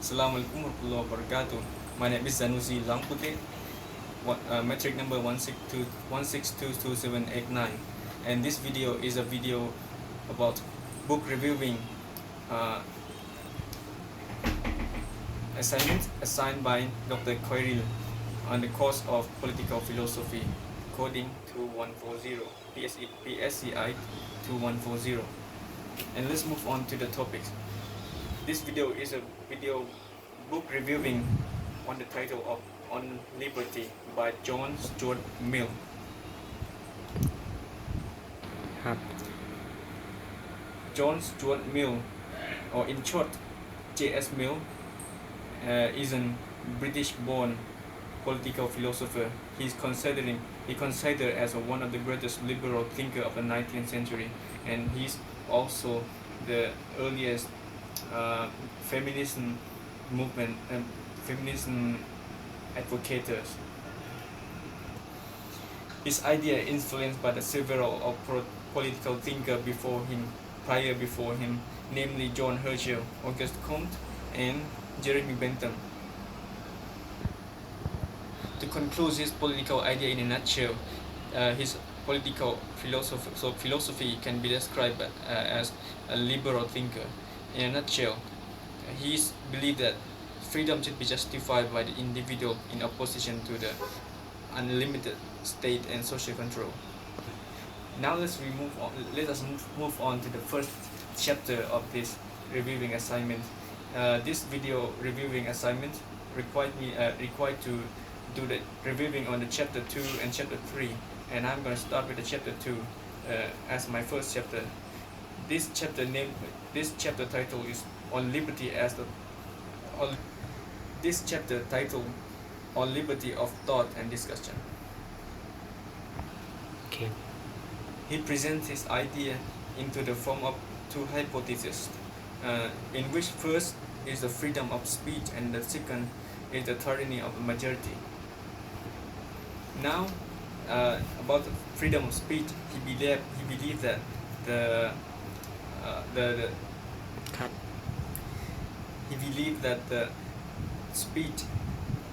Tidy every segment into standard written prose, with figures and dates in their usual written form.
Assalamualaikum warahmatullahi wabarakatuh. My name is Zanusi Langpute, metric number 1622789, and this video is a video about book reviewing assignment assigned by Dr. Koiril on the course of political philosophy, coding 2140, PSCI 2140. And let's move on to the topics. This video is a video book reviewing on the title of On Liberty by John Stuart Mill. John Stuart Mill, or in short, J.S. Mill, is a British-born political philosopher. He's considered as one of the greatest liberal thinkers of the 19th century, and he's also the earliest feminism movement and feminism advocates. His idea influenced by the several of political thinkers prior before him, namely John Herschel, Auguste Comte, and Jeremy Bentham. To conclude his political idea in a nutshell, his political philosophy can be described as a liberal thinker. In a nutshell, he believed that freedom should be justified by the individual in opposition to the unlimited state and social control. Now let us move on to the first chapter of this reviewing assignment. This video reviewing assignment required to do the reviewing on the chapter 2 and chapter 3, and I'm going to start with the chapter 2 as my first chapter. This chapter title is On Liberty this chapter title On Liberty of Thought and Discussion. Okay. He presents his idea into the form of two hypotheses, in which first is the freedom of speech and the second is the tyranny of the majority. Now, about freedom of speech, he believed that he believed that the speech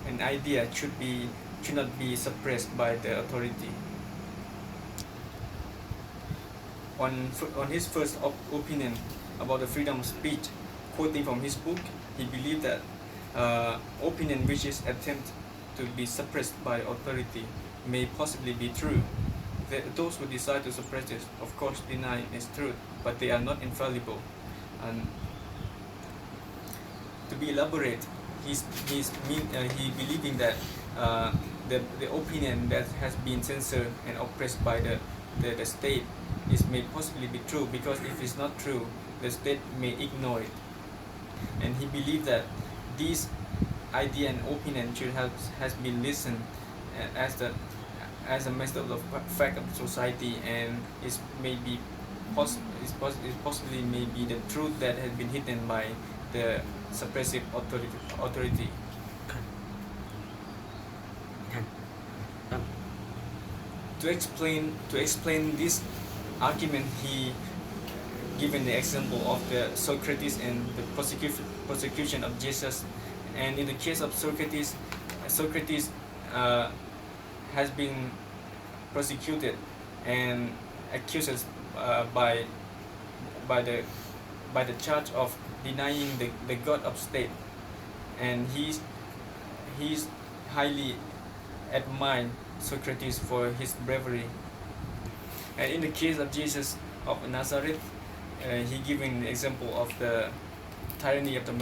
and idea should not be suppressed by the authority. On his first opinion about the freedom of speech, quoting from his book, he believed that opinion which is attempt to be suppressed by authority may possibly be true. Those who decide to suppress it, of course, deny its truth, but they are not infallible. And to be elaborate, he believing that the opinion that has been censored and oppressed by the state may possibly be true, because if it's not true, the state may ignore it. And he believed that this idea and opinion has been listened as a method of fact of society, and is possibly may be the truth that has been hidden by the suppressive authority. To explain this argument, he given the example of the Socrates and the prosecution of Jesus. And in the case of Socrates has been prosecuted and accused by the charge of denying the God of state, and he's highly admired Socrates for his bravery. And in the case of Jesus of Nazareth, he given the example of the tyranny of the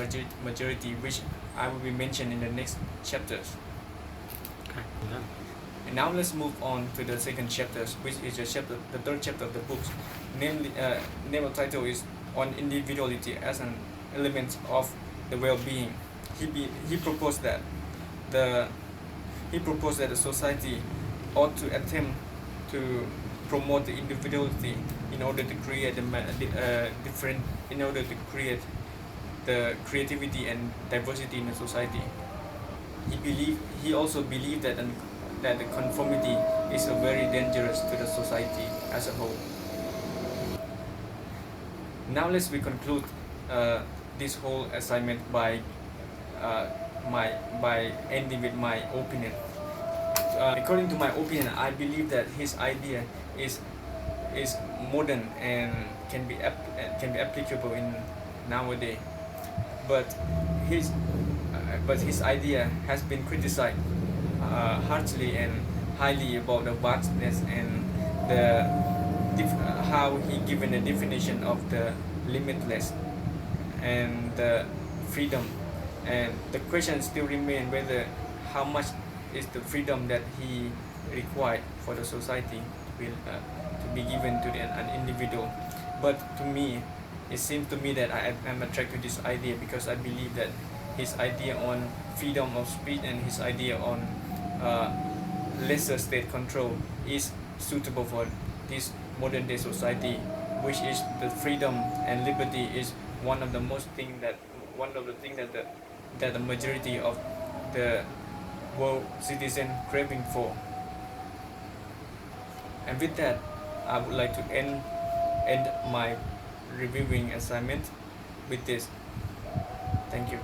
majority, which I will be mentioned in the next chapters. Okay. And now let's move on to the second chapter, which is the third chapter of the book. Namely, name of title is On Individuality as an Element of the Well-being. He proposed that the society ought to attempt to promote the individuality in order to create the creativity and diversity in the society. He also believed that the conformity is very dangerous to the society as a whole. Now let's conclude this whole assignment by uh, my by ending with my opinion. According to my opinion, I believe that his idea is is modern and can be applicable in nowadays. But his but his idea has been criticized harshly and highly about the vastness and the how he given a definition of the limitless and the freedom. And the question still remains whether how much is the freedom that he required for the society to be given to an individual. But to me, it seems to me that I am attracted to this idea because I believe that his idea on freedom of speech and his idea on uh, lesser state control is suitable for this modern day society, which is the freedom and liberty is one of the most thing that one of the thing that the majority of the world citizen craving for. And with that, I would like to end my reviewing assignment with this. Thank you.